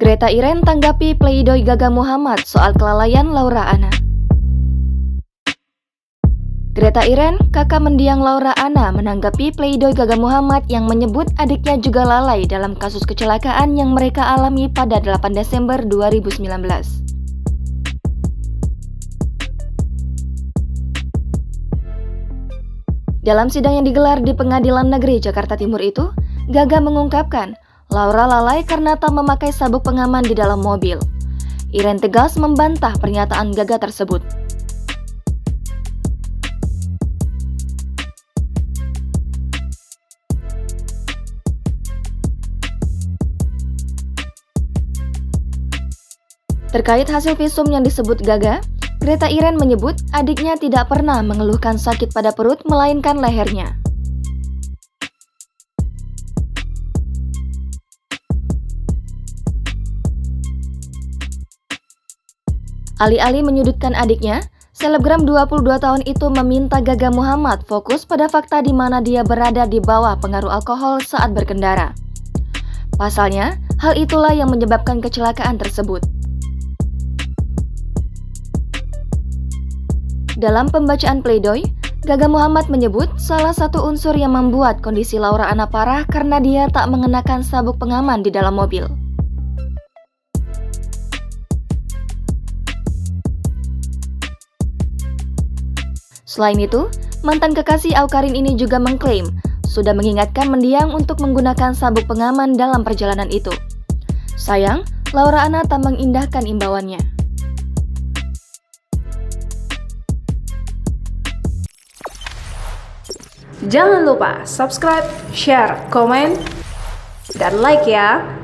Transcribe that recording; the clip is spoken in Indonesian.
Greta Iren tanggapi pleidoy Gaga Muhammad soal kelalaian Laura Anna. Greta Iren, kakak mendiang Laura Anna, menanggapi pleidoy Gaga Muhammad yang menyebut adiknya juga lalai dalam kasus kecelakaan yang mereka alami pada 8 Desember 2019. Dalam sidang yang digelar di Pengadilan Negeri Jakarta Timur itu, Gaga mengungkapkan Laura lalai karena tak memakai sabuk pengaman di dalam mobil. Iren tegas membantah pernyataan Gaga tersebut. Terkait hasil visum yang disebut Gaga, Greta Iren menyebut adiknya tidak pernah mengeluhkan sakit pada perut melainkan lehernya. Alih-alih menyudutkan adiknya, selebgram 22 tahun itu meminta Gaga Muhammad fokus pada fakta di mana dia berada di bawah pengaruh alkohol saat berkendara. Pasalnya, hal itulah yang menyebabkan kecelakaan tersebut. Dalam pembacaan pleidoy, Gaga Muhammad menyebut salah satu unsur yang membuat kondisi Laura Anna parah karena dia tak mengenakan sabuk pengaman di dalam mobil. Selain itu, mantan kekasih Awkarin ini juga mengklaim sudah mengingatkan mendiang untuk menggunakan sabuk pengaman dalam perjalanan itu. Sayang, Laura Anna tak mengindahkan imbauannya. Jangan lupa subscribe, share, komen, dan like ya!